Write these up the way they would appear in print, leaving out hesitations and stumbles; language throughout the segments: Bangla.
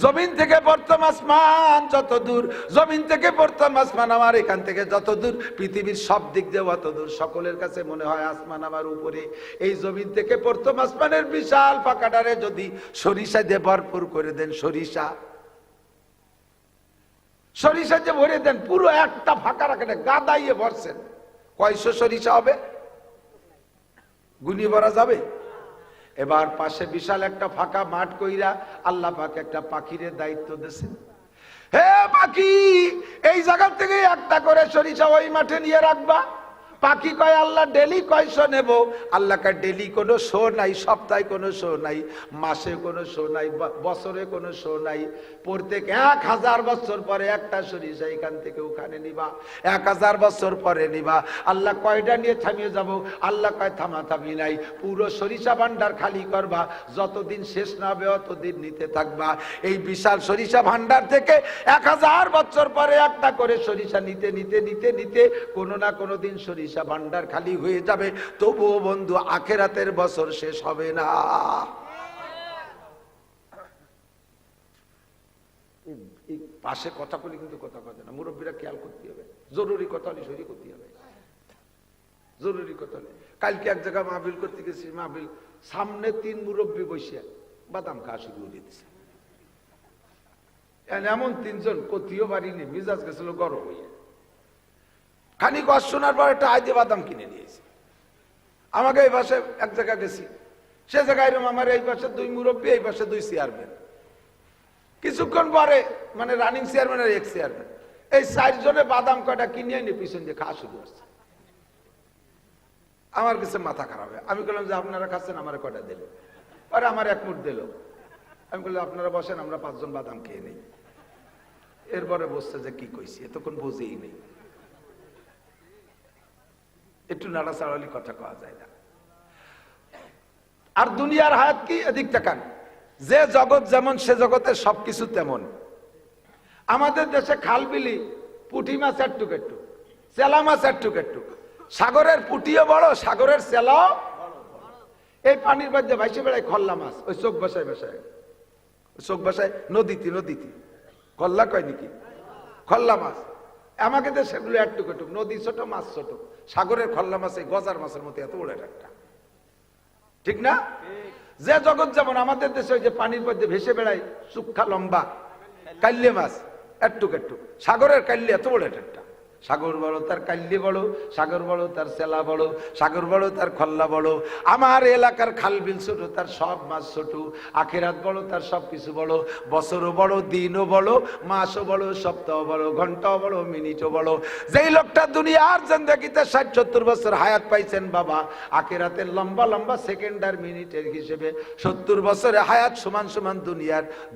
জমিন থেকে প্রথম আসমান যত দূর, জমিন থেকে প্রথম আসমান আমার এখান থেকে যত দূর, পৃথিবীর সব দিক দিয়ে অত দূর। সকলের কাছে মনে হয় আসমান আমার উপরে। এই জমিন থেকে প্রথম আসমানের বিশাল ফাঁকাটারে যদি সরিষা দিয়ে ভরপুর করে দেন, সরিষা যে ভরে দেন, পুরো একটা ফাঁকা রাখেন, গাদাইয়ে ভরছেন, কয়শো সরিষা হবে? গুনি ভরা যাবে? এবার পাশে বিশাল একটা ফাঁকা মাঠ কইরা আল্লাহ পাক একটা পাখিরে দায়িত্ব দিয়েছেন, হে পাখি, এই জায়গা থেকে একটা করে সরিষা ওই মাঠে নিয়ে রাখবা। পাখি কয় আল্লাহ ডেলি কয়শো নেব? আল্লাহ কয় ডেলি কোনো শো নাই, সপ্তাহে কোনো শো নাই, মাসে কোনো শো নাই, বছরে কোনো শো নাই। প্রত্যেক 1000 বছর পরে একটা সরিষা এখান থেকে ওখানে নিবা, 1000 বছর পরে নিবা। আল্লাহ কয়টা নিয়ে থামিয়ে যাব? আল্লাহ কয় থামাথামি নাই, পুরো সরিষা ভান্ডার খালি করবা, যতদিন শেষ না হবে অতদিন নিতে থাকবা। এই বিশাল সরিষা ভান্ডার থেকে 1000 বছর পরে একটা করে সরিষা নিতে নিতে নিতে নিতে কোনো না কোনো দিন সরিষা ভান্ডার খালি হয়ে যাবে। তবুও বন্ধু আখেরাতের বছর শেষ হবে না। এই পাশে কথা বলি কিন্তু কথা কথা না, মুরব্বীরা খেয়াল করতে হবে, জরুরি কথা হলে সরি করতে হবে, জরুরি কথা হলে। কালকে এক জায়গায় মাহফিল করতে গেছি, মাহফিল সামনে 3 মুরব্বী বসে বাদাম খাওয়া শুরু করে দিচ্ছে। এমন 3 জন কতিও বাড়িনি, মিজাজ গেছিল গরম হইয়া। খানিক ওয়াজ শোনার পর একটা আইতে বাদাম কিনে নিয়েছে। আমাকে এই পাশে এক জায়গায় গেছি, সে জায়গায় আমার এই পাশে 2 মুরব্বী, এই পাশে 2 চেয়ারম্যান। কিছুক্ষণ পরে মানে রানিং চেয়ারম্যান আর এক্স চেয়ারম্যান, এই 4 জনে বাদাম কয়টা কিনে এনে পিছন দিয়ে খাওয়া শুরু করছে। আমার কাছে মাথা খারাপ হয়। আমি বললাম যে আপনারা খাচ্ছেন, আমার কয়টা দিল? পরে আমার 1 মুঠ দিল। আমি বললাম আপনারা বসেন, আমরা 5 জন বাদাম খেয়ে নেই। এরপরে বসছে যে কি কইছি, এতক্ষণ বুঝেই নেই, একটু নাড়াচাড়ালি কথা কওয়া যায় না। আর দুনিয়ার হায়াত কি? এদিক তাকান, যে জগৎ যেমন সে জগতে সবকিছু তেমন। আমাদের দেশে খাল বিলি, পুঁটি মাছ একটু একটু, চেলা মাছ একটু একটু, সাগরের পুঁটিও বড়, সাগরের চেলাও। এই পানির মধ্যে ভাইসে বেড়ায় খল্লা মাছ, ওই চোখ বসায় বসায়, চোখ বসায় নদীতে নদীতে খল্লা কয় নাকি, খল্লা মাছ। আমাকে তো সেগুলো একটু একটু, নদী ছোট মাছ ছোট, সাগরের খল্লা মাছ এই গজার মাছের মতো এত বড় একটা, ঠিক না? যে জগৎ যেমন, আমাদের দেশে ওই যে পানির মধ্যে ভেসে বেড়ায় সুক্ষা লম্বা কাল্লে মাছ একটু একটু, সাগরের কাল্লে এত বড় একটা। সাগর বড় তার কাল্লি বড়, সাগর বড় তার সেলা বড়, সাগর বড় তার খল্লা বড়। আমার এলাকার খাল বিল ছোট, তার সব মাছ ছোট। আখেরাত বড়, তার সব কিছু বড়। বছরও বড়, দিনও বড়, মাসও বড়, সপ্তাহ বড়, ঘন্টাও বড়, মিনিটও বড়। যেই লোকটা দুনিয়ার জিন্দেগিতে 60-70 বছর হায়াত পাইছেন বাবা, আখেরাতের লম্বা লম্বা সেকেন্ড আর মিনিটের হিসেবে 70 বছরে হায়াত সমান সমান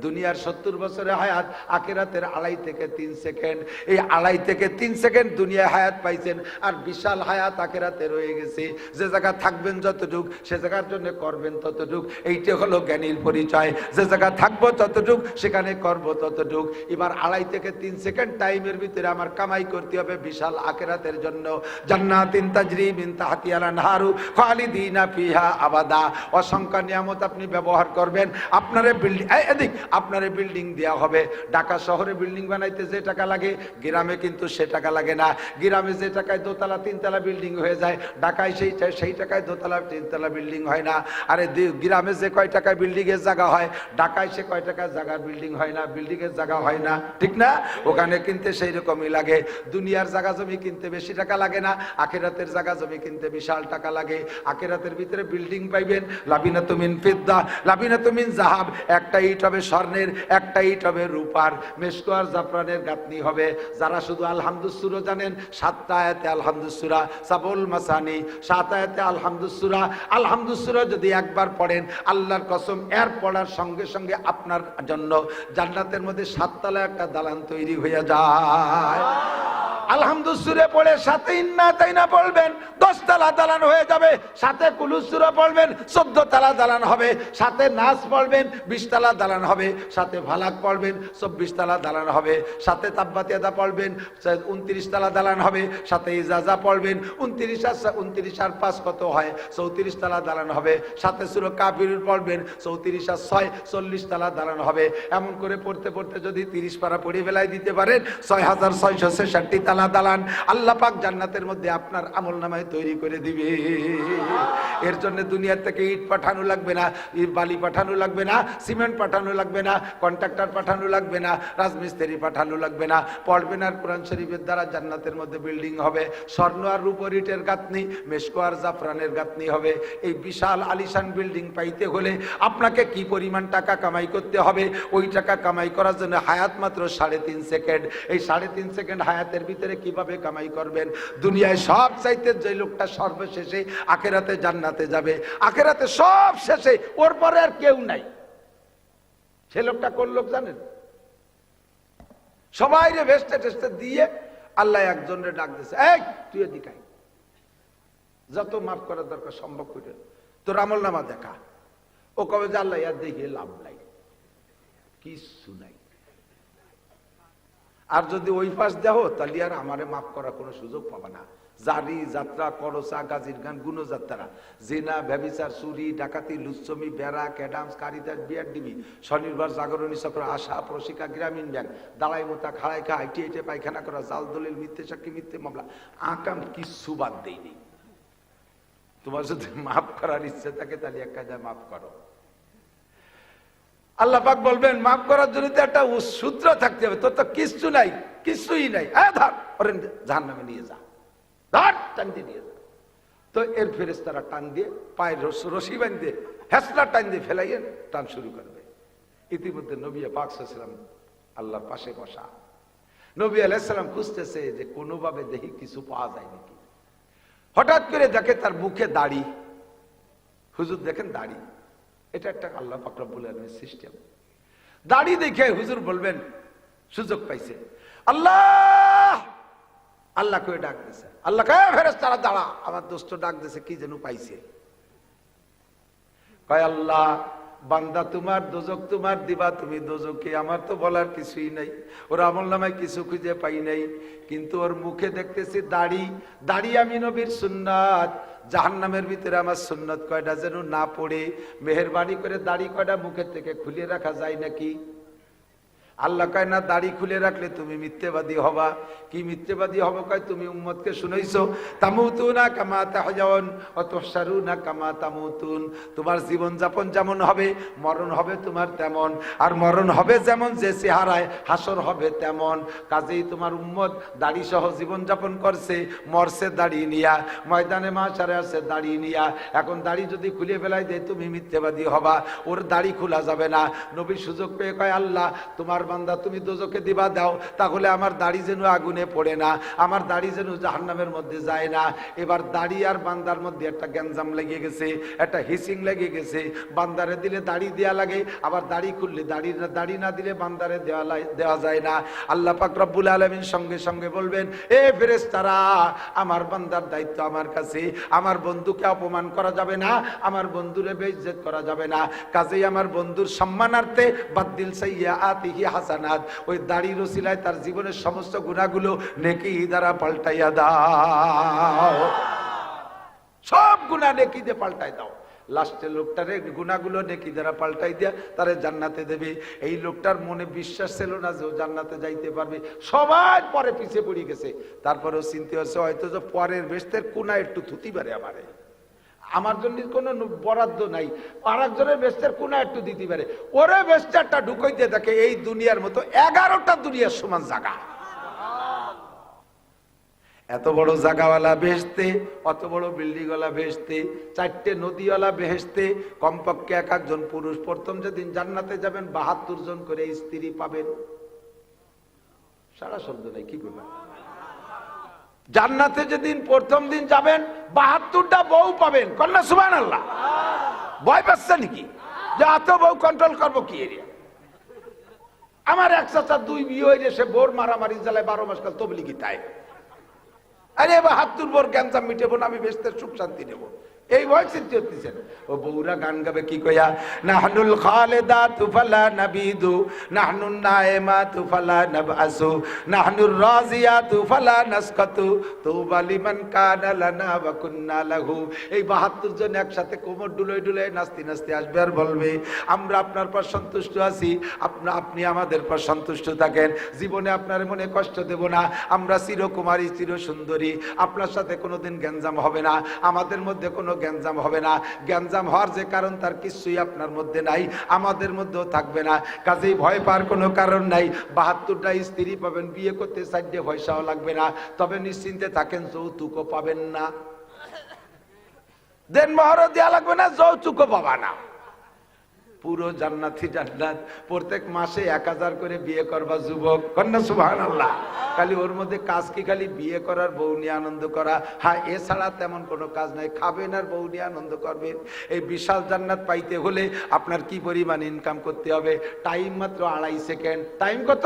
দুনিয়ার 70 বছরে হায়াত, আখেরাতের 2.5 থেকে 3 সেকেন্ড। এই 2.5 থেকে 3 সেকেন্ড দুনিয়ায় হায়াত পাইছেন, আর বিশাল হায়াত আখেরাতে রয়ে গেছে। যে জায়গা থাকবেন যতটুক, সে জায়গার জন্য করবেন ততটুক। এইটা হলো জ্ঞানীর পরিচয়। যে জায়গা থাকবো ততটুক, সেখানে করব ততটুক। এবার 2.5 থেকে 3 সেকেন্ড টাইমের ভিতরে আমার কামাই করতে হবে বিশাল আখেরাতের জন্য। জান্নাতিন তাজরি মিন তাহতিহাল আনহারু খালিদিনা ফিহা আবাদা। অসংখ্য নিয়ামত আপনি ব্যবহার করবেন। আপনারে বিল্ডিং, এদিক আপনারে বিল্ডিং দেওয়া হবে। ঢাকা শহরে বিল্ডিং বানাইতে যে টাকা লাগে, গ্রামে কিন্তু সে টাকা লাগে না। গ্রামে যে টাকায় 2তলা 3তলা বিল্ডিং হয়ে যায়, ঢাকায় সেই টাকায় 2তলা 3তলা বিল্ডিং হয় না। আরে গ্রামে যে কয় টাকায় বিল্ডিং এর জায়গা হয়, ঢাকায় সে কয় টাকায় জায়গার বিল্ডিং হয় না, বিল্ডিং এর জায়গা হয় না, ঠিক না? ওখানে কিনতে সেই রকমই লাগে। দুনিয়ার জায়গা জমি কিনতে বেশি টাকা লাগে না, আখিরাতের জায়গা জমি কিনতে বিশাল টাকা লাগে। আখিরাতের ভিতরে বিল্ডিং পাইবেন লাবিনাতু মিন ফিদ্দা, লাবিনাতু মিন যাহাব। একটা ইট হবে স্বর্ণের, একটা ইট হবে রূপার, মেশকো আর জাফরানের গাঁথনি হবে। যারা শুধু আলহামদুসুরা জানেন, 7টা আয়াতে আলহামদুসুরা, সাবুল মাসানি 7 আয়াতে আলহামদুসুরা। আলহামদুসুরা যদি একবার পড়েন, আল্লাহর কসম এর পড়ার সঙ্গে সঙ্গে আপনার জন্য জান্নাতের মধ্যে 7 তলা একটা দালান তৈরি হয়ে যায়। আলহামদুসুরে পড়ে সাথে ইন্না তাইনা পড়বেন, 10 তলা দালান হয়ে যাবে, সাথে কুলুস সূরা পড়বেন 14 তলা দালান হবে, সাথে নাস পড়বেন 20 তলা দালান হবে, সাথে ফালাক পড়বেন 24 তলা দালান হবে, সাথে তাব্বাত ইয়াদা পড়বেন 29 তলা দালান হবে, সাথে ইজাজা পড়বেন 29 আর 5 কত হয় 34 তলা দালান হবে, সাথে সূরা কাফিরুন পড়বেন 34 আর 6 40 তলা দালান হবে। এমন করে পড়তে পড়তে যদি 30 পারা পড়ে বেলায় দিতে পারেন 6666 তলা দালান আল্লাহ পাক জান্নাতের মধ্যে আপনার আমলনামায় তৈরি করে দিবে। এর জন্য দুনিয়া থেকে ইট পাঠানো লাগবে না, বালি পাঠানো লাগবে না, সিমেন্ট পাঠানো লাগবে না, কন্ট্রাক্টর পাঠানো লাগবে না, রাজমিস্ত্রি পাঠানো লাগবে না। পড়বেন আর কোরআন শরীফের দ্বারা জান্নাতের মধ্যে বিল্ডিং হবে, স্বর্ণ আর রূপোর ইটের গাঁথনি, মেশকো আর জাফরানের গাঁথনি হবে। এই বিশাল আলিশান বিল্ডিং পাইতে হলে আপনাকে কি পরিমাণ টাকা কামাই করতে হবে? ওই টাকা কামাই করার জন্য হায়াত মাত্র 3.5 সেকেন্ড। এই 3.5 সেকেন্ড হায়াতের ভিতরে কিভাবে কামাই করবেন? দুনিয়ায় সব চাইতে যে লোকটা সর্বশেষে আখেরাতে জান্নাতে যাবে, আখেরাতে সব শেষে, ওর পরে আর কেউ নাই, সে লোকটা কোন লোক জানেন? সবাই রে ভেস্টে টেস্টে দিয়ে আল্লাহ একজনের ডাক দিয়েছে, এই তুই এদিকে আয়, যত মাফ করার দরকার সম্ভব করে তোর আমল নামা দেখা। ও কবে যে আল্লাহ ইয়ার দেখে লাভ নাই, কিছু নাই। আর যদি ওই পাশ দেও তাহলে আর আমারে মাফ করার কোনো সুযোগ পাবে না। জারি যাত্রা, করসা, গাজির গান, গুণযাত্রা, জেনা, ব্যভিচার, চুরি, ডাকাতি, লুচ্ছমি, বেড়া, ক্যাডামস, কারিদাস, বিয়ার ডিবি, স্বনির্ভর, জাগরণী চক্র, আশা, প্রশিকা, গ্রামীণ ব্যাংক, দালাই মোতা, খাড়াই খা, আইটি আইটে পায়খানা করা, জাল দলিল, মিথ্যে সাক্ষী, মিথ্যে মামলা, আকাম কিচ্ছু বাদ দেয়নি। তোমার যদি মাফ করার ইচ্ছে থাকে তাহলে এক কাজে মাফ করো। আল্লাহ পাক বলবেন মাফ করার জন্য তো একটা সূত্র থাকতে হবে, তোর তো কিচ্ছু নাই, কিছুই নাই, ধর ওরে জাহান্নামে নিয়ে যা, ধর টান দিয়ে নিয়ে যা। তো এর ফেরেশতারা টান দিয়ে পায়ের রশি বাঁধে হেসলা টান দিয়ে ফেলাইয়ে টান শুরু করবে। ইতিমধ্যে নবী পাক সাল্লাল্লাহু আলাইহি ওয়াসাল্লাম আল্লাহর পাশে বসা, নবী আলাইহিস সালাম খুঁজতেছে যে কোনোভাবে দেখি কিছু পাওয়া যায় নাকি। হঠাৎ করে দেখে তার মুখে দাড়ি। হুজুর দেখেন দাড়ি, এটা একটা আল্লাহ পাক রব্বুল আলামিনের সিস্টেম। দাড়ি দেখে হুজুর বলবেন সুযোগ পাইছে, আল্লাহ আল্লাহ করে ডাক দিছে। আল্লাহ কে ফেরেশতারা দাঁড়া, আমার দোস্ত ডাক দিছে, কি যেন পাইছে। কয় আল্লাহ বান্দা তোমার, দোজক তোমার, দিবা তুমি দোজকে, আমার তো বলার কিছুই নাই। ওর আমলনামায় কিছু খুঁজে পাই নাই, কিন্তু ওর মুখে দেখতেছি দাড়ি। দাড়ি আমি নবীর সুন্নাত, জাহান্নামের ভিতরে আমার সুন্নাত কয়টা যেন না পড়ে, মেহেরবানি করে দাড়ি কয়টা মুখের থেকে খুলে রাখা যায় নাকি? আল্লাহ কয় না, দাড়ি খুলে রাখলে তুমি মিথ্যেবাদী হবা। কি মিথ্যেবাদী হবো? কয় তুমি উম্মতকে শুনাইছো তামুতুনা কামা তাহজাউন ওয়া তুহশারুনা কামা তামুতুন। তোমার জীবন যাপন যেমন হবে, মরণ হবে তোমার তেমন, আর মরণ হবে যেমন, যে চেহারায় হাসর হবে তেমন। কাজেই তোমার উম্মত দাড়ি সহ জীবন যাপন করছে, মরছে দাড়ি নিয়া, ময়দানে মাশারে আছে দাড়ি নিয়া। এখন দাড়ি যদি খুলে ফেলাই দেয় তুমি মিথ্যেবাদী হবা, ওর দাড়ি খোলা যাবে না। নবী সুযোগ পেয়ে কয় আল্লাহ তোমার বান্দা তুমি দোজকে দিবা দাও, তাহলে আমার দাড়ি যেন আগুনে পড়ে না, আমার দাড়ি যেন জাহান্নামের মধ্যে যায় না। এবার দাড়ি আর বান্দার মধ্যে একটা গ্যাঞ্জাম লেগে গেছে, একটা হিসিং লেগে গেছে। বান্দারে দিলে দাড়ি দেয়া লাগে, আবার দাড়ি খুললে দাড়ি না দিলে বান্দারে দেওয়া যায় না। আল্লাহ পাক রব্বুল আলামিন সঙ্গে সঙ্গে বলবেন, এ ফেরেশতারা আমার বান্দার দায়িত্ব আমার কাছে, আমার বন্ধুকে অপমান করা যাবে না, আমার বন্ধুরে বেইজ্জত করা যাবে না। কাজেই আমার বন্ধুর সম্মানার্থে বাদদিল সাইয়্যাতিহি হাসানাত, ওই দাড়ির ওসিলায় তার জীবনের সমস্ত গুনাহগুলো নেকি দ্বারা পাল্টাইয়া দাও, সব গুনাহ নেকি দিয়ে পাল্টাই দাও। লাস্টে লোকটারে গুনাহগুলো নেকি দ্বারা পাল্টাই দিয়া তারে জান্নাতে দেবে। এই লোকটার মনে বিশ্বাস ছিল না যে ও জান্নাতে যাইতে পারবে, সবাই পরে পিছে পড়ে গেছে। তারপরেও চিন্তা হচ্ছে হয়তো যে পরের বেস্তের কোনা একটু থুতি পারে, আমারে আমার জন্য কোনো বরাদ্দ নাই, আর একজনের বেস্তের কোনা একটু দিতে পারে, ওরে বেস্টারটা ঢুকাইতে থাকে এই দুনিয়ার মতো 11টা দুনিয়ার সমান জায়গা। এত বড় জায়গাওয়ালা বেহেশতে, অত বড় বিল্ডিংওয়ালা বেহেশতে, 4টে নদীওয়ালা বেহেশতে, কমপক্ষে এক একজন পুরুষ। প্রথম যেদিন জান্নাতে যাবেন 72 জন করে স্ত্রী পাবেন। সারা শব্দ নাই, কি বলবেন? জান্নাতে যেদিন প্রথম দিন যাবেন 72টা বউ পাবেন। কন্যা সুবহানাল্লাহ। ভয় পাচ্ছে নাকি যে এত বউ কন্ট্রোল করবো কি এরিয়া? আমার এক চাচা 2 বিয়ে হয়ে সে বোর মারামারি জ্বালায় 12 মাস কাল তবলিগি তাই। আরে 72 বর গ্যাঞ্জাম মিটেবো না, আমি বেহেশতের সুখ শান্তি নেবো, এই ভয় চিন্তা করতেছেন। ও বউরা গান গাবে কি কইয়া, নাহনুল খালিদাতু ফালা নাবিদু, নাহনুন নাইমাতু ফালা নাবআসু, নাহনুর রাজিয়াতু ফালা নাসকাতু, তুবা লিমান কানা লানা ওয়া কুন্না লাহু। এই 72 জন একসাথে কোমর ডুলোয় ডুলোয় নাচতে নাচতে আসবে আর বলবে, আমরা আপনার পর সন্তুষ্ট আছি, আপনি আমাদের পর সন্তুষ্ট থাকেন, জীবনে আপনার মনে কষ্ট দেব না, আমরা চিরকুমারী চির সুন্দরী, আপনার সাথে কোনোদিন গ্যাঞ্জাম হবে না, আমাদের মধ্যে কোনো গ্যাঞ্জাম হবে না, গ্যাঞ্জাম হওয়ার যে কারণ তার কিছুই আপনার মধ্যে নাই, আমাদের মধ্যেও থাকবে না, কাজেই ভয় পাওয়ার কোনো কারণ নাই। 72টা স্ত্রী পাবেন, বিয়ে করতে 4 পয়সাও লাগবে না, তবে নিশ্চিন্তে থাকেন, যৌতুকও পাবেন না, দেন মহরও দেওয়া লাগবে না, যৌতুকও পাবা না। পুরো জান্নাতি জান্নাত, প্রত্যেক মাসে 1000 করে বিয়ে করবা যুবক, কন্যা সুবহানাল্লাহ। খালি ওর মধ্যে কাজ কি, খালি বিয়ে করার, বউ নিয়ে আনন্দ করা, হ্যাঁ এছাড়া তেমন কোনো কাজ নাই, খাবেন আর বউ নিয়ে আনন্দ করবেন। এই বিশাল জান্নাত পাইতে হলে আপনার কি পরিমাণ ইনকাম করতে হবে? টাইম মাত্র 2.5 সেকেন্ড। টাইম কত?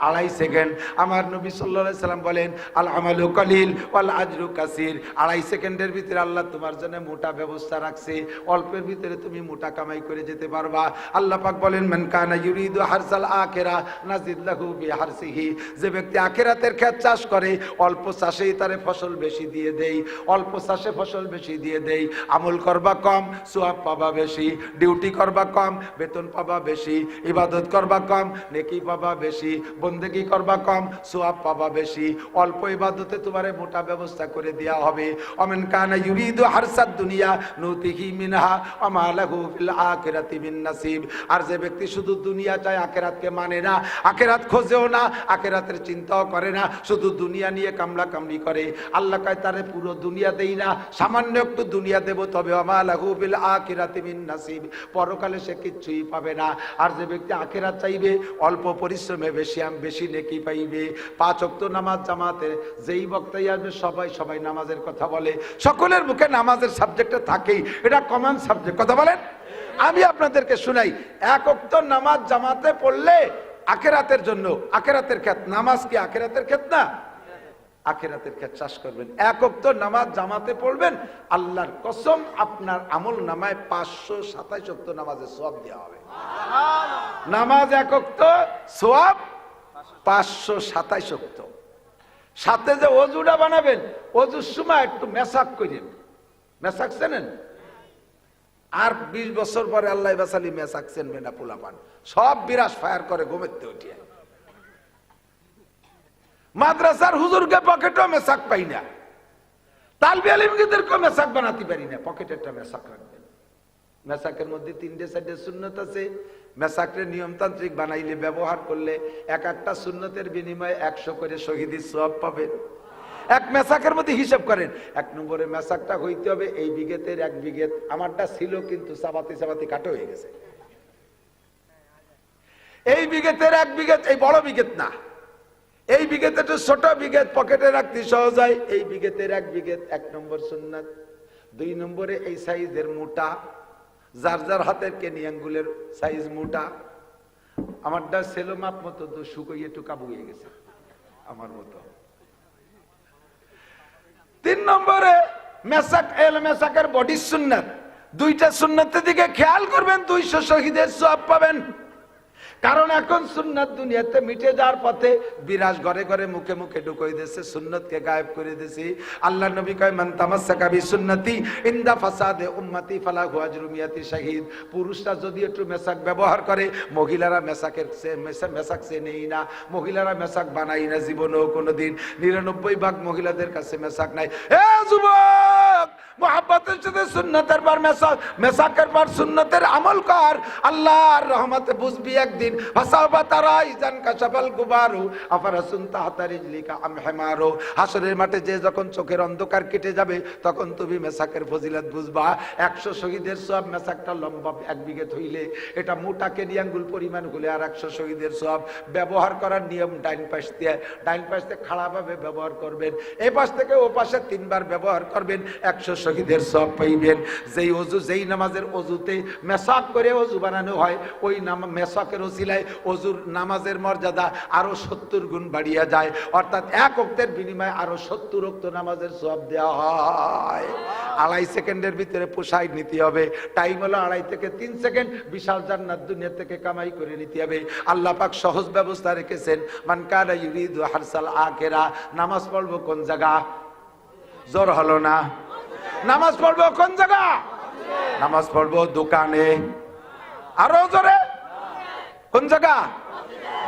2.5 সেকেন্ড। আমার নবী সাল্লাল্লাহু আলাইহি সাল্লাম বলেন, আল আমালু কালিল ওয়াল আজরু কাসীর। 2.5 সেকেন্ডের ভিতরে আল্লাহ তোমার জন্য মোটা ব্যবস্থা রাখছে, অল্পের ভিতরে তুমি মোটা কামাই করে যেতে পারবা। আল্লাহ পাক বলেন, মান কানা ইউরিদু হারসাল আখিরা নাজিদ লাহু বিহারসিহি। যে ব্যক্তি আখিরাতের ক্ষেত চাষ করে, অল্প চাষেই তারে ফসল বেশি দিয়ে দেই, অল্প চাষে ফসল বেশি দিয়ে দেই। আমল করবা কম, সওয়াব পাবা বেশি, ডিউটি করবা কম, বেতন পাবা বেশি, ইবাদত করবা কম, নেকি পাবা বেশি, বন্দেগী করবা কম, সওয়াব পাবা বেশি। অল্প ইবাদতে তোমারে মোটা ব্যবস্থা করে দেয়া হবে। ওমান কানা ইউরিদু হারসাদ দুনিয়া নুতিহি মিনহা ওয়া মা লাহু ফিল আখিরাতি মিন নাসিব। আর যে ব্যক্তি শুধু দুনিয়া চায়, আখিরাতকে মানে না, আখিরাত খোঁজেও না, আখিরাতের চিন্তাও করে না, শুধু দুনিয়া নিয়ে কামলা কামড়ি করে, আল্লাহ কয় তারে পুরো দুনিয়া দেই না, সামান্য একটু দুনিয়া দেব, তবে ওয়া মা লাহু ফিল আখিরাতি মিন নাসিব, পরকালে সে কিচ্ছুই পাবে না। আর যে ব্যক্তি আখিরাত চাইবে, অল্প পরিশ্রমে বেশি নেকি পাইবে। 5 ওয়াক্ত নামাজ জামাতে যেই বক্তাই আসবে সবাই নামাজের কথা বলে, সকলের মুখে নামাজের সাবজেক্টটা থাকেই, এটা কমন সাবজেক্ট। কথা বলেন, আমি আপনাদেরকে শুনাই, 1 ওয়াক্ত নামাজ জামাতে পড়লে আখিরাতের জন্য, আখিরাতের ক্ষেত। নামাজ কি আখিরাতের ক্ষেত না? আখিরাতের ক্ষেত চাষ করবেন। 1 ওয়াক্ত নামাজ জামাতে পড়বেন, আল্লাহর কসম আপনার আমল নামায় 527 ওয়াক্ত নামাজের সওয়াব দেওয়া হবে। নামাজ 1 ওয়াক্ত, সওয়াব 527 ওয়াক্ত। সাথে যে ওযুটা বানাবেন, ওযুর সময় একটু মেসাক করেন। মেসাক চেনেন? আর 20 বছর পরে আল্লাহ বাসালি মেসাক চেনবে না, পোলাপান সব বিরাস ফায়ার করে ঘুমেতে উঠিয়ে। মাদ্রাসার হুজুরকে পকেটও মেসাক পাই না, তালবে আলিমদেরকে মেসাক বানাতে পারি না, পকেটে একটা মেসাক রাখবেন। মেসাকের মধ্যে 3-4 সুন্নত আছে। মেসাকের নিয়মতান্ত্রিক বানাইলে, ব্যবহার করলে এক একটা সুন্নতের বিনিময়ে 100 করে শহীদের সওয়াব পাবেন। এক মেসাকের মধ্যে হিসাব করেন, 1 নম্বরে মেসাকটা হইতে হবে এই বিঘেতের 1 বিঘেত। আমারটা ছিল কিন্তু চাবাতে কাটো হয়ে গেছে। এই বিঘেতের 1 বিঘেত, এই বড় বিঘেত না, এই বিঘেতে একটু ছোট বিঘেত, পকেটে রাখতে সহজ হয়। এই বিঘেতের 1 বিঘেত 1 নম্বর সুন্নাত। 2 নম্বরে এই সাইজের মোটা, যার যার হাতের কেনি আঙ্গুলের সাইজ মোটা। আমারটা ছিল মাপ মতো, তো শুকিয়ে একটু কাবু হয়ে গেছে আমার মতো। 3 নম্বরে মেসাক, মেসাকের বডি সুন্নাত। 2টা সুন্নাতের দিকে খেয়াল করবেন, 200 শহীদের সওয়াব পাবেন। কারণ এখন সুন্নাত দুনিয়াতে মিটে যাওয়ার পথে, বিরাজ ঘরে ঘরে মুখে মুখে ঢুকাই দিয়েছে, সুন্নতকে গায়েব করে দিয়েছে। আল্লাহ নবী কয়, মান তামাসসাকা বিসুন্নতি ইনদা ফাসাদে উম্মতি ফালাহু আজরু মিয়াতি শাহিদ। পুরুষরা যদি একটু মেসাক ব্যবহার করে, মহিলারা মেসাক সে নেই না, মহিলারা মেসাক বানাই না জীবনেও কোনোদিন। 99 ভাগ মহিলাদের কাছে মেসাক নাই। এ যুবক, মুহাব্বতের সাথে সুন্নতের পর মেসাক, মেসাকের পর সুন্নতের আমল কর, আল্লাহর রহমতে বুঝবি একদিন। ফাসাবা তারা ইজান কাশাফাল গুবারু আফারাসুন তাহতা রিজলিকা আম হিমারু। হাসরের মাঠে যে যখন চোখের অন্ধকার কেটে যাবে, তখন তুমি মেসাকের ফজিলত বুঝবা। 100 শহীদের সওয়াব, মেসাকটা লম্বা 1 বিঘে হইলে, এটা মোটা কেনি আঙ্গুল পরিমাণ হলে আর 100 শহীদের সওয়াব। ব্যবহার করার নিয়ম, ডাইন পাশ দিয়ে খাড়াভাবে ব্যবহার করবেন, এই পাশ থেকে ও পাশে 3 বার ব্যবহার করবেন, 100 শহীদের সওয়াব পাইবেন। যেই অজু, যেই নামাজের অজুতে মেসাক করে অজু বানানো হয়, ওই মেসাকের ওসিলায় অজুর নামাজের মর্যাদা আরো 70 গুণ বাড়িয়ে যায়। অর্থাৎ এক ওয়াক্তের বিনিময়ে আরো 70 ওয়াক্ত নামাজের সওয়াব দেওয়া হয়। 2.5 সেকেন্ডের ভিতরে পোষায় নিতে হবে। টাইম হলো 2.5 থেকে 3 সেকেন্ড। বিশাল জান্নাত দুনিয়া থেকে কামাই করে নিতে হবে। আল্লাহ পাক সহজ ব্যবস্থা রেখেছেন। মান কানা ইউরিদু হারসাল আখিরা। নামাজ পড়বো কোন জায়গা? জোর হলো না। নামাজ পড়বো কোন জায়গা? নামাজ পড়বো দোকানে। আরো জোরে, কোন জায়গা?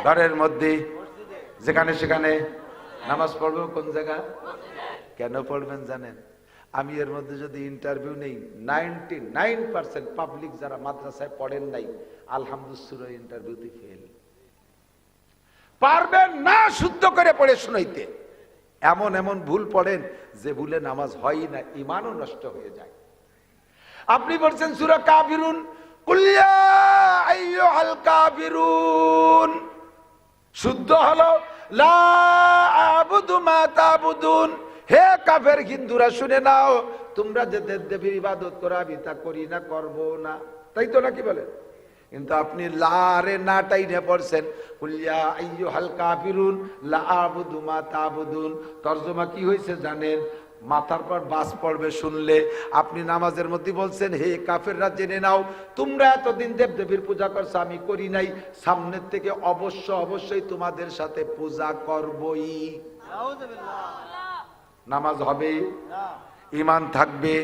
ঘরের মধ্যে, যেখানে সেখানে। নামাজ পড়বো কোন জায়গা? কেন পড়বেন জানেন? আমি এর মধ্যে যদি ইন্টারভিউ নেই, 99% পাবলিক যারা মাদ্রাসায় পড়েন নাই, আলহামদুলিল্লাহ ইন্টারভিউতে ফেল। পারবেন না শুদ্ধ করে পড়ে শুনাইতে। এমন এমন ভুল পড়েন যে ভুলে নামাজ হয় না, ঈমানও নষ্ট হয়ে যায়। আপনি বলছেন সূরা কাফিরুন, কুল ইয়া আইয়ুহাল কাফিরুন, শুদ্ধ হলো লা আ'বুদু মা তা'বুদুন। হে কাফের হিন্দুরা শুনে নাও, তোমরা যে দেবদেবীর ইবাদত করো আমি তা করি না, করব না, তাই তো নাকি বলেন? কিন্তু আপনি লারে নাটাই নিয়ে পড়ছেন, কুল ইয়া আইয়ুহাল কাফিরুন লা আ'বুদু মা তা'বুদুন। তরজমা কি হয়েছে জানেন? মাথার পর বাস পড়বে শুনলে। আপনি নামাজের মধ্যে বলছেন, হে কাফেররা জেনে নাও, তোমরা এতদিন দেবদেবীর পূজা করছো, আমি করি নাই, সামনের থেকে অবশ্যই তোমাদের সাথে পূজা করবই। নামাজ হবে, ঈমান থাকবে।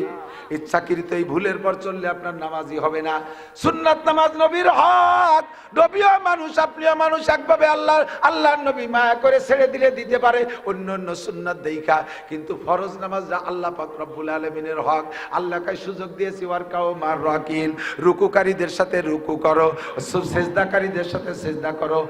ইচ্ছাকৃত এই ভুলের পর চললে আপনার নামাজই হবে না। সুন্নাত নামাজ নবীর হক। নবীও মানুষ, আপনিও মানুষ। একভাবে আল্লাহর নবী মায়া করে ছেড়ে দিলে দিতে পারে অন্য সুন্নাত দেখা, কিন্তু ফরজ নামাজটা আল্লাহ পাক রব্বুল আলামিনের হক। আল্লাহকে সুযোগ দিয়েছি, ওয়ারকাউ মার রাকিন, রুকুকারীদের সাথে রুকু করো, সেজদাকারীদের সাথে সেজদা করো।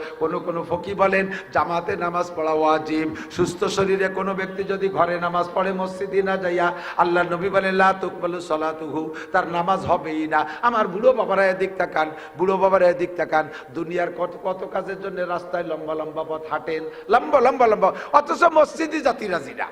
কোন ফকি বলেন জামাতে নামাজ পড়া ওয়াজিব। সুস্থ শরীরে কোনো ব্যক্তি যদি ঘরে নামাজ পড়ে, মসজিদে না যাইয়া, আল্লাহ নবী বলেন লা তুকবালু সালাতুহু, তার নামাজ হবেই না। আমার বুড়ো বাবারা এদিক তাকান, বুড়ো বাবারা এদিক তাকান। দুনিয়ার কত কাজের জন্য রাস্তায় লম্বা লম্বা পথ হাঁটেন, লম্বা, অথচ মসজিদে জাতি রাজি না।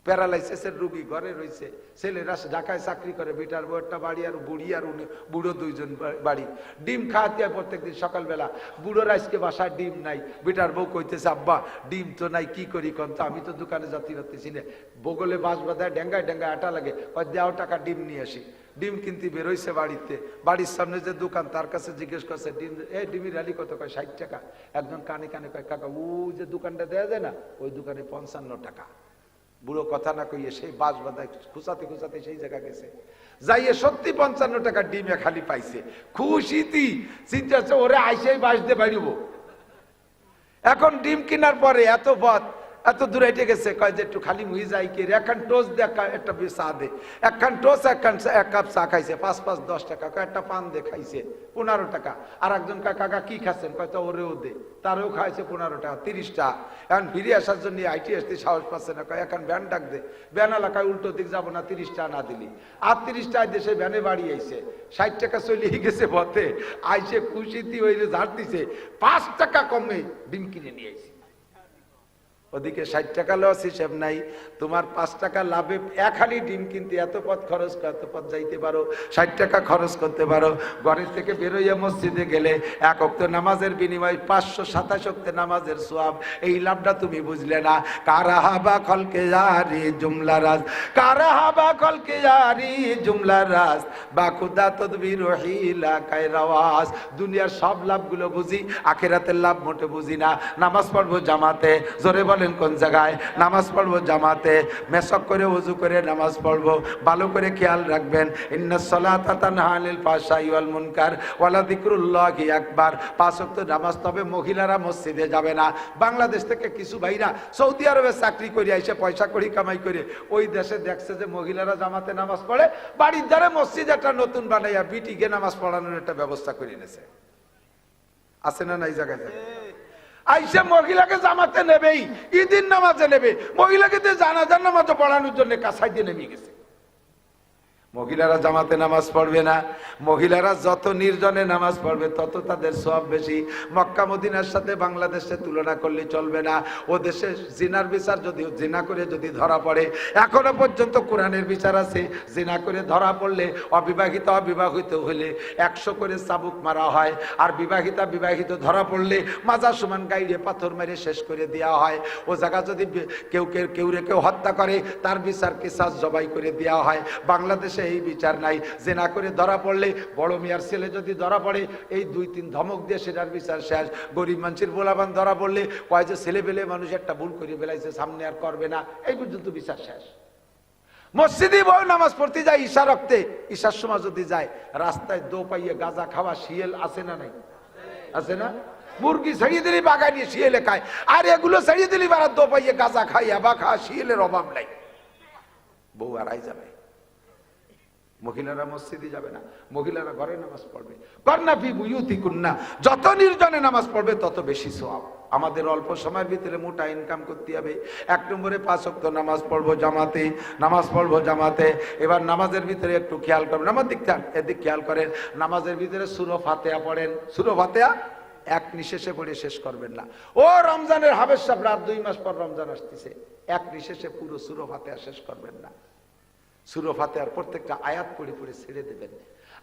প্যারালাইসিসের রোগী ঘরে রয়েছে, ছেলেরা ঢাকায় চাকরি করে, বেটার বউ একটা বাড়ি, আর বুড়ি আর বুড়ো 2জন বাড়ি। ডিম খাওয়াতে হয় প্রত্যেকদিন সকালবেলা। বুড়োর আজকে বাসায় ডিম নাই, বেটার বউ কইতেছে আব্বা ডিম তো নাই, কি করি কন তো, আমি তো দোকানে যাত্রী রাখতেছি না, বগলে বাঁশ বাঁধায় ডেঙ্গায় আটা লাগে, দেওয়া টাকা ডিম নিয়ে আসি। ডিম কিনতে বেরোইছে বাড়িতে, বাড়ির সামনে যে দোকান তার কাছে জিজ্ঞেস করছে ডিম, ডিমের আলি কত? কয় 60 টাকা। একজন কানে কয় কাকা ও যে দোকানটা দেওয়া যায় না, ওই দোকানে 55 টাকা। বুড়ো কথা না কইয়ে সেই বাঁশ বাঁধায় খুঁচাতে সেই জায়গা গেছে, যাইয়ে সত্যি 55 টাকা ডিমে খালি পাইছে। খুশিতি চিন্তা হচ্ছে ওরে আইসেই বাঁশ দিয়ে বাড়িব। এখন ডিম কেনার পরে এত দূর হেঁটে গেছে, কয় যে একটু খালি মুই যাই কি, একখান টোস্ট দে, একটা চা দে, একখান টোস্ট, এক কাপ চা খাইছে, 5 10 টাকা। একটা পান দে, খাইছে 15 টাকা। আর একজন কাকা কি খাচ্ছেন? কয় তো ওরেও দে, তারও খাইছে 15 টাকা, 30 টাকা। এখন ফিরে আসার জন্য আইটি আসতে সাহস পাচ্ছে না, কয় এখন ভ্যান ডাক দে। ভ্যান এলাকায় উল্টো দিক যাবো না, 30 টাকা না দিলি। আর 30 টাকা দেশে ভ্যানে বাড়ি আইছে, 60 টাকা চলে গেছে পথে, আইসে খুশিতি ওই ঝাড় দিছে, 5 টাকা কমে ডিম কিনে নিয়ে আইছে। ওদিকে 60 টাকা লস, হিসেব নাই। তোমার 5 টাকা লাভে এক হালি ডিম কিনতে এত পথ খরচ, এত পথ যাইতে পারো, 60 টাকা খরচ করতে পারো। ঘরের থেকে বেরোইয়া মসজিদে গেলে এক ওয়াক্ত নামাজের বিনিময়ে 527 ওয়াক্ত নামাজের সওয়াব। এই লাভটা তুমি বুঝলে না। কারাহাবা খলকে জারি জুমলা রাজ, কারাহাবা খলকে জারি জুমলা রাজ, বা খুদা তদবির হিলা কায়রাওয়াজ। দুনিয়ার সব লাভগুলো বুঝি, আখিরাতের লাভ মোটে বুঝি না। নামাজ পড়বো জামাতে, জোরে বলেন কোন জায়গায়? নামাজ পড়বো জামাতে, মেসক করে ওযু করে নামাজ পড়বো। ভালো করে খেয়াল রাখবেন, ইন্নাস সালাতা তানহা আনিল ফাহশাই ওয়াল মুনকার ওয়া লাযিকরুল্লাহি আকবার। 5 ওয়াক্ত নামাজ, তবে মহিলারা মসজিদে যাবে না। বাংলাদেশ থেকে কিছু ভাইরা সৌদি আরবে চাকরি করে এসে পয়সা করি কামাই করে ওই দেশে দেখছে যে মহিলারা জামাতে নামাজ পড়ে, বাড়ির ধারে মসজিদ একটা নতুন বানাইয়া বিটিকে নামাজ পড়ানোর একটা ব্যবস্থা করে নিয়েছে। আছে না নাই জায়গায়? আইসা মহিলাকে জামাতে নেবেই, ঈদের নামাজে নেবে, মহিলাকে জানাজার নামাজে পড়ানোর জন্য কাছাই দিয়ে নেমে গেছে। মহিলারা জামাতে নামাজ পড়বে না। মহিলারা যত নির্জনে নামাজ পড়বে তত তাদের সওয়াব বেশি। মক্কা মদিনার সাথে বাংলাদেশে তুলনা করলে চলবে না। ও দেশে জিনার বিচার যদি জিনা করে যদি ধরা পড়ে, এখনো পর্যন্ত কোরআনের বিচার আছে, জিনা করে ধরা পড়লে অবিবাহিত হলে 100 করে চাবুক মারা হয়, আর বিবাহিত ধরা পড়লে মাজার সমান গাইড়ে পাথর মেরে শেষ করে দেওয়া হয়। ও জায়গা যদি কেউ হত্যা করে তার বিচার কিসাস জবাই করে দেওয়া হয়। বাংলাদেশে এই বিচার নাই। জিনা করে ধরা পড়লে বড় মিয়ার ছেলে যদি ধরা পড়ে, এই 2-3 ধমক দিয়ে সেটার বিচার শেষ। গরিব মানুষের বোলাবান ধরা পড়লে কয় যে ছেলে পেলে মানুষ একটা ভুল করে বেলাইছে, সামনে আর করবে না, এই পর্যন্ত বিচার শেষ। মসজিদে বউ নামাজ পড়তে যায় ঈশা রক্তে, ঈশার সময় যদি যায় রাস্তায় দো পাইয়ে গাঁজা খাওয়া শিয়াল আছে না নাই? আছে না? মুরগি ছাড়িয়ে দিলি বাগানিয়ে শিয়ালে খায়, আর এগুলো ছাড়িয়ে দিলি বারা দো পাইয়ে গাঁজা খাইয়া বা খা, শিয়ালের অভাব নাই। বউ আড়াই যাবে, মহিলারা মসজিদে যাবে না, মহিলারা ঘরে নামাজ পড়বে। করনা ফি বুয়ুতিকুন্না, যত নির্জনে নামাজ পড়বে তত বেশি সওয়াব। আমাদের অল্প সময়ের ভিতরে মোটা ইনকাম করতে হবে। 1 নম্বরে 5 ওয়াক্ত নামাজ পড়বো জামাতে। এবার নামাজের ভিতরে একটু খেয়াল করবেন, আমার এদিক খেয়াল করেন। নামাজের ভিতরে সূরা ফাতিহা পড়েন। সূরা ফাতিহা এক নিঃশেষে পড়ে শেষ করবেন না। ও রমজানের হাবেশ সাহেব, রাত 2 মাস পর রমজান আসতেছে, এক নিঃশেষে পুরো সূরা ফাতিহা শেষ করবেন না। সূরা ফাতিহার প্রত্যেকটা আয়াত পড়ে পড়ে ছেড়ে দেবেন।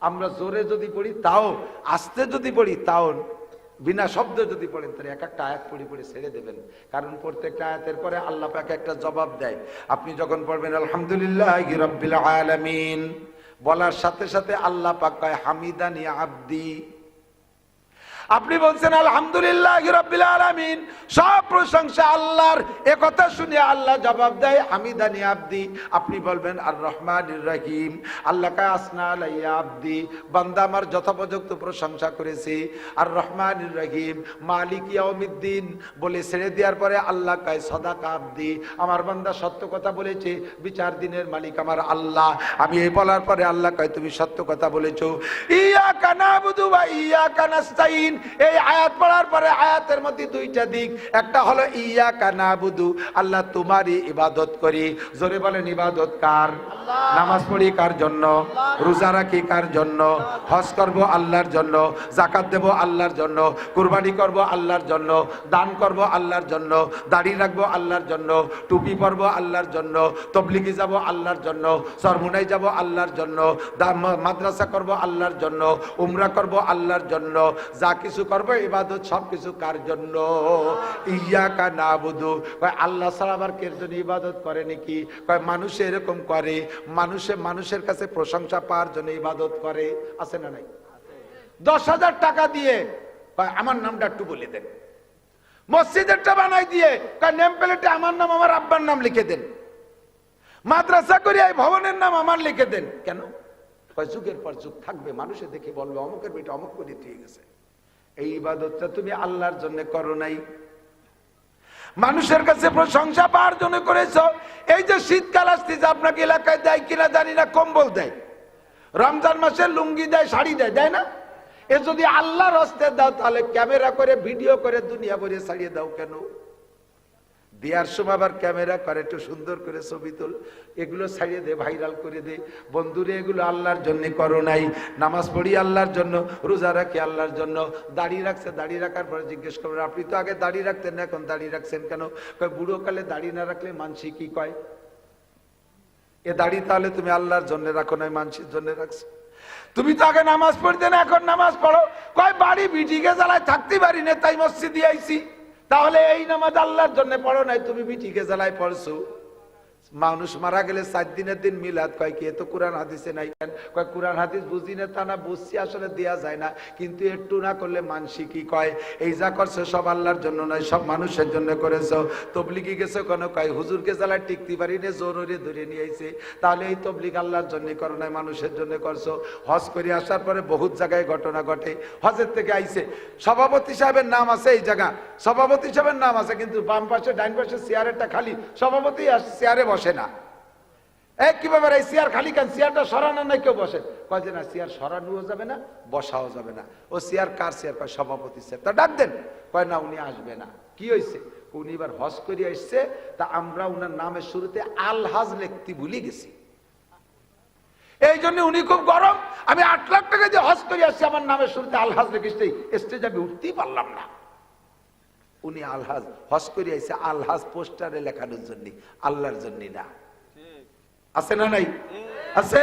আমরা জোরে যদি পড়ি তাও, আস্তে যদি পড়ি তাও, বিনা শব্দে যদি পড়েন তাহলে এক একটা আয়াত পড়ে পড়ে ছেড়ে দেবেন। কারণ প্রত্যেকটা আয়াতের পরে আল্লাহ পাক একটা জবাব দেয়। আপনি যখন পড়বেন আলহামদুলিল্লাহি রাব্বিল আলামিন বলার সাথে সাথে আল্লাহ পাক কয় হামিদানি আব্দি। আপনি বলছেন আলহামদুলিল্লাহি রাব্বিল আলামিন, সব প্রশংসা আল্লাহর। একথা শুনে আল্লাহ জবাব দেয় হামিদানি আব্দি। আপনি বলবেন আর রহমানির রহিম, আল্লাহ কা আসনা আলাইয়া আব্দি, বান্দা আমার যথোপযুক্ত প্রশংসা করেছে। আর রহমানির রহিম মালিক ইয়াউমিদ্দিন বলে ছেড়ে দেওয়ার পরে আল্লাহ কয় সাদাকা আব্দি, আমার বান্দা সত্য কথা বলেছে, বিচার দিনের মালিক আমার আল্লাহ। আমি এই বলার পরে আল্লাহ কয় তুমি সত্য কথা বলেছো। ইয়াকা নাবুদু ওয়া ইয়াকা নাস্তাইন, এই আয়াত পড়ার পরে আয়াতের মধ্যে 2টা দিক। একটা হলো ইয়াকা নাবুদু, আল্লাহ তোমারই ইবাদত করি। জোরে বলেন ইবাদত কার? নামাজ পড়ি কার জন্য? রোজা রাখি কার জন্য? হজ করব আল্লাহর জন্য, যাকাত দেব আল্লাহর জন্য, কুরবানি করব আল্লাহর জন্য, দান করব আল্লাহর জন্য, দাড়ি রাখবো আল্লাহর জন্য, টুপি পরব আল্লাহর জন্য, তবলিগি যাব আল্লাহর জন্য, সরমুনাই যাব আল্লাহর জন্য, মাদ্রাসা করব আল্লাহর জন্য, উমরা করব আল্লাহর জন্য। যা কিছু করবো ইবাদত সব কিছু কার জন্য? ইয়াকা নাবুদু। কয় আল্লাহ ছাড়া আবার কের জন্য ইবাদত করে নাকি? কয় মানুষে এরকম করে, মানুষের কাছে প্রশংসা পাওয়ার জন্য ইবাদত করে। আছে না নাই? 10,000 টাকা দিয়ে কয় আমার নামটা একটু বলে দেন। মসজিদেরটা বানাই দিয়ে কয় নেম প্লেটে আমার নাম, আমার আব্বার নাম লিখে দেন। মাদ্রাসা করে এই ভবনের নাম আমার লিখে দেন। কেন? কয় যুগের পর যুগ থাকবে, মানুষে দেখে বলবে অমুকের বেটা অমুক করে দিয়ে গেছে। এই ইবাদতটা তুমি আল্লাহর জন্য করো নাই, মানুষের কাছে প্রশংসা পাওয়ার জন্য করেছ। এই যে শীতকাল আসতেছে, আপনাকে এলাকায় দেয় কিনা জানি না, কম্বল দেয়, রমজান মাসে লুঙ্গি দেয়, শাড়ি দেয়, দেয় না? এ যদি আল্লাহর হস্তে দাও তাহলে ক্যামেরা করে ভিডিও করে দুনিয়া ভরে ছাড়িয়ে দাও কেন? দেওয়ার সময় আবার ক্যামেরা করে একটু সুন্দর করে ছবি তোল, এগুলো ছাড়িয়ে দে, ভাইরাল করে দে। বন্ধুরে এগুলো আল্লাহর জন্য করো নাই। নামাজ পড়ি আল্লাহর জন্য, রোজা রাখি আল্লাহর জন্য, দাড়ি রাখছে, দাড়ি রাখার পরে জিজ্ঞেস করবেন আপনি তো আগে দাড়ি রাখতেন না, এখন দাড়ি রাখছেন কেন? কয় বুড়ো কালে দাড়ি না রাখলে মানসি কি কয়? এ দাড়ি তাহলে তুমি আল্লাহর জন্য রাখো নাই, মানসির জন্য রাখছো। তুমি তো আগে নামাজ পড়তে না, এখন নামাজ পড়ো। কয় বাড়ি বিটিকে জ্বালায় থাকতে পারি না, তাই মসজিদে আইছি। তাহলে এই নামাজ আল্লাহর জন্য পড়ো নাই, তুমি বিটিকে জ্বালায় পড়ছো। মানুষ মারা গেলে 4 দিনের দিন মিলাদ, কয় কি? এ তো কোরআন হাদিসে নাই। কেন? কয় কোরআন হাদিস বুঝি না তা না, বুঝছি আসলে দেয়া যায় না, কিন্তু একটু না করলে মানসি কি কয়? এই যা করছো সব আল্লাহর জন্য নয়, সব মানুষের জন্য করেছো। তবলিগি গেছো কেন? কয় হুজুরকে জ্বালায় টিকতে পারি না, জোরে ধরে নিয়ে আইছে। তাহলে এই তবলিগ আল্লাহর জন্য করো নাই, মানুষের জন্য করছো। হজ করে আসার পরে বহুত জায়গায় ঘটনা ঘটে। হজের থেকে আইছে, সভাপতি সাহেবের নাম আছে এই জায়গা, সভাপতি সাহেবের নাম আছে, কিন্তু বাম পাশে ডাইন পাশে চেয়ারেরটা খালি, সভাপতি চেয়ারে বসে না। কি ব্যাপার, এই চেয়ার খালি কেন? চেয়ারটা সরানো নাই, কেউ বসে? কয় যে না, চেয়ার সরানোও যাবে না, বসাও যাবে না। ও চেয়ার কার চেয়ার? কয় সভাপতি চেয়ার। তা ডাক দেন। কয় না, উনি আসবে না। কি হয়েছে? উনি এবার হজ করে আসছে, তা আমরা উনার নামের শুরুতে আল হাজ লিখতে ভুলে গেছি। এই জন্য উনি খুব গরম। আমি 8 লাখ টাকা দিয়ে হজ করে আসছি, আমার নামে শুরুতে আলহাজ রেখেছি, স্টেজে আমি উঠতেই পারলাম না। উনি আলহাজ হজ করে আইছে আলহাজ পোস্টারে লেখানোর জন্য, আল্লাহর জন্য না। আছে না নাই? আছে।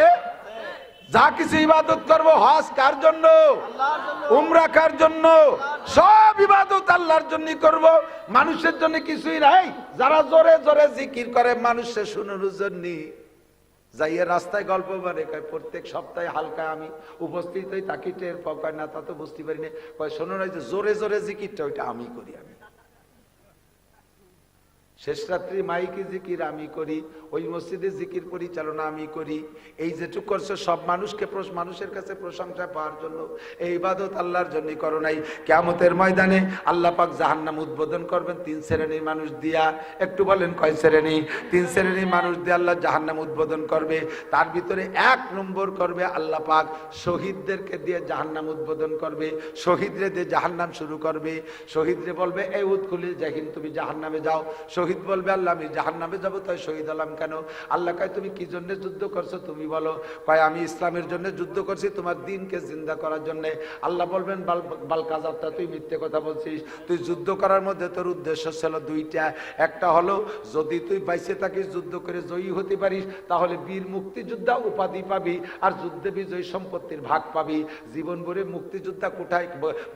যা কিছু ইবাদত করব হজ কার জন্য? উমরা কার জন্য? সব ইবাদত আল্লাহর জন্য করব, মানুষের জন্য কিছুই নাই। যারা জোরে জোরে জিকির করে মানুষের শোনানোর জন্য, যাইয়ে রাস্তায় গল্প মানে কয় প্রত্যেক সপ্তাহে হালকা আমি উপস্থিত হই, তাকে টের পাও, কয় না তা তো বুঝতে পারি না, কয় শোনো না যে জোরে জোরে জিকিরটা ওইটা আমি করি। আমি শেষ রাত্রি মাইকে জিকির আমি করি, ওই মসজিদে জিকির পরিচালনা আমি করি। এই যেটুক করছো সব মানুষের কাছে প্রশংসা পাওয়ার জন্য, এই ইবাদত আল্লাহর জন্য করো নাই। কিয়ামতের ময়দানে আল্লাহ পাক জাহান্নাম উদ্বোধন করবেন 3 শ্রেণীর মানুষ দিয়া। একটু বলেন কয় শ্রেণী? 3 শ্রেণীর মানুষ দিয়ে আল্লাহ জাহান্নাম উদ্বোধন করবে। তার ভিতরে 1 নম্বর করবে আল্লাহ পাক শহীদদেরকে দিয়ে জাহান্নাম উদ্বোধন করবে। শহীদরে দিয়ে জাহান্নাম শুরু করবে। শহীদরে বলবে এই উৎকুলিল জাহিন, তুমি জাহান্নামে যাও। শহীদ বলবে আল্লাহ আমি জাহান্নামে যাবো, তাই শহীদ হলাম কেন? আল্লাহ কয় তুমি কি জন্য যুদ্ধ করছো তুমি বলো। কয় আমি ইসলামের জন্য যুদ্ধ করছি, তোমার দিনকে জিন্দা করার জন্য। আল্লাহ বলবেন বালকাজাবটা, তুই মিথ্যে কথা বলছিস। তুই যুদ্ধ করার মধ্যে তোর উদ্দেশ্য ছিল 2টা। একটা হলো যদি তুই বাইসে থাকিস যুদ্ধ করে জয়ী হতে পারিস, তাহলে বীর মুক্তিযোদ্ধা উপাধি পাবি, আর যুদ্ধে বিজয়ী সম্পত্তির ভাগ পাবি। জীবন ভরে মুক্তিযোদ্ধা কোঠায়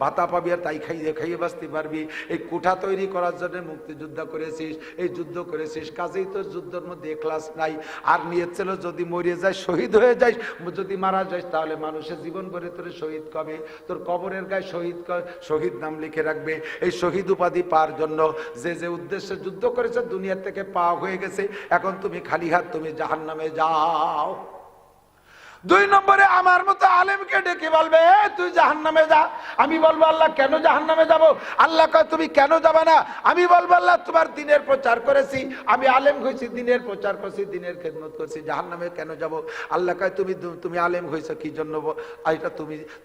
ভাতা পাবি, আর তাই খাইয়ে খাইয়ে বাঁচতে পারবি। এই কোঠা তৈরি করার জন্য মুক্তিযোদ্ধা করেছিস, এই যুদ্ধ করেছিস, কাজেই তোর যুদ্ধের মধ্যে এখলাস নাই। আর নিয়ে ছিল যদি মরে যায় শহীদ হয়ে যাস, যদি মারা যাস তাহলে মানুষের জীবন ভরে তোর শহীদ কবে, তোর কবরের গায়ে শহীদ নাম লিখে রাখবে। এই শহীদ উপাধি পাওয়ার জন্য যে যে উদ্দেশ্যে যুদ্ধ করেছে দুনিয়া থেকে পাওয়া হয়ে গেছে, এখন তুমি খালি হাত তুমি জাহান্নামে যাও। 2 নম্বরে আমার মতো আলেমকে ডেকে বলবে তুই জাহান্নামে যা। আমি বলবো আল্লাহ কেন জাহান্নামে যাব? আল্লাহ কয় তুমি কেন যাবে না? আমি বলবো আল্লাহ তোমার দিনের প্রচার করেছি, আমি আলেম হয়েছি, দিনের প্রচার করছি, দিনের খেদমত করছি, জাহান্নামে কেন যাব? আল্লাহ কয় তুমি আলেম হয়েছো কি জন্য? এটা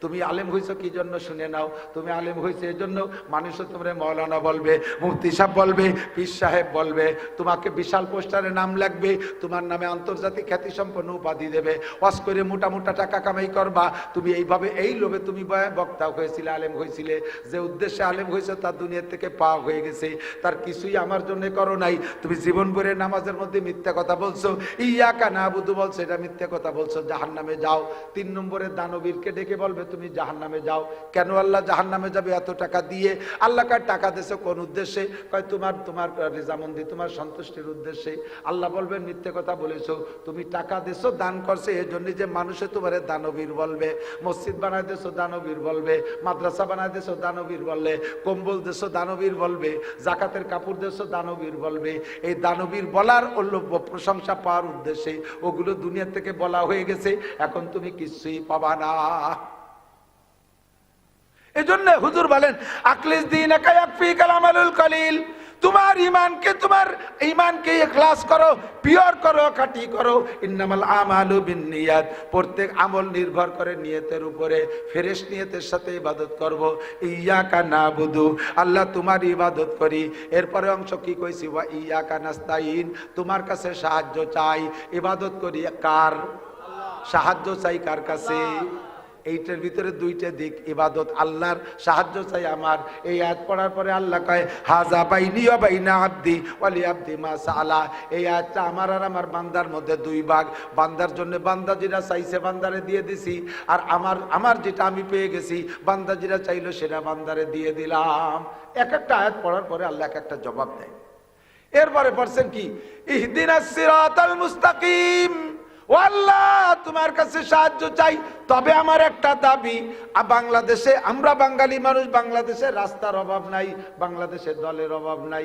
তুমি আলেম হয়েছো কি জন্য শুনে নাও। তুমি আলেম হয়েছে এই জন্য মানুষও তোমরা মৌলানা বলবে, মুফতি সাহেব বলবে, পীর সাহেব বলবে, তোমাকে বিশাল পোস্টারে নাম লাগবে, তোমার নামে আন্তর্জাতিক খ্যাতি সম্পন্ন উপাধি দেবে, ওয়াজ করে মোটা মোটা টাকা কামাই করবা। তুমি এইভাবে এই লোভে তুমি বক্তা হয়েছিলে, আলেম হয়েছিলে, যে উদ্দেশ্যে আলেম হয়েছে তার দুনিয়া থেকে পাওয়া হয়ে গেছে, তার কিছুই আমার জন্য করো নাই। তুমি জীবন ভরে নামাজের মধ্যে মিথ্যা কথা বলছো, ইয়াকা নাবুদু বলছো, এটা মিথ্যা কথা বলছো, জাহান্নামে যাও। 3 নম্বরে দানবীরকে ডেকে বলবে তুমি জাহান্নামে যাও। কেন আল্লাহ জাহান্নামে যাবে এত টাকা দিয়ে? আল্লাহ কার টাকা দিয়েছে কোন উদ্দেশ্যে? কয় তোমার রেজামন্দি, তোমার সন্তুষ্টির উদ্দেশ্যে। আল্লাহ বলবেন মিথ্যে কথা বলেছো, তুমি টাকা দিয়েছো দান করছে এই জন্য যে মানুষে তোমার দানবীর বলবে। মসজিদ বানাই দিয়েছো দানবীর বলবে, মাদ্রাসা বানাই দিয়েছো দানবীর বলবে, কম্বল দিয়েছো দানবীর বলবে, জাকাতের কাপড় দিয়েছো দানবীর বলবে। এই দানবীর বলার প্রশংসা পাওয়ার উদ্দেশ্যে ওগুলো দুনিয়া থেকে বলা হয়ে গেছে, এখন তুমি কিছুই পাবা না। এজন্য হুজুর বলেন আকলিস দীনাকা ইয়াকফিকাল আমালুল কলিল। তোমার ঈমানকে ইখলাস করো, পিওর করো, খাঁটি করো। ইন্নামাল আমালু বিন্নিয়াত, প্রত্যেক আমল নির্ভর করে নিয়তের উপরে। ফ্রেশ নিয়তের সাথে ইবাদত করব। ইয়াকা নাবুদু, আল্লাহ তোমার ইবাদত করি। এরপরে অংশ কি কইছি, ওয়া ইয়াকা নাস্তাইন, তোমার কাছে সাহায্য চাই। ইবাদত করি কার? সাহায্য চাই কার কাছে? এইটার ভিতরে 2টা দিক, ইবাদত আল্লাহর, সাহায্য চাই আমার। এই আয়াত পড়ার পরে আল্লাহ কয় হাযা বাইনি ওয়া বাইনা আবদি ওয়া লি আবদি মা সাআলা। এই আয়াতটা আমার আর আমার বান্দার মধ্যে 2 ভাগ। বান্দার জন্য বান্দা যেটা চাইছে বান্দারে দিয়ে দিছি, আর আমার যেটা আমি পেয়ে গেছি বান্দা যেটা চাইলো সেটা বান্দারে দিয়ে দিলাম। এক একটা আয়াত পড়ার পরে আল্লাহ এক একটা জবাব দেয়। এরপরে পড়ছেন কি, ইহদিনাস সিরাতাল মুস্তাকিম। ও আল্লাহ তোমার কাছে সাহায্য চাই। তবে আমার একটা দাবি, বাংলাদেশে আমরা বাঙালি মানুষ, বাংলাদেশে রাস্তার অভাব নাই, বাংলাদেশে দলের অভাব নাই।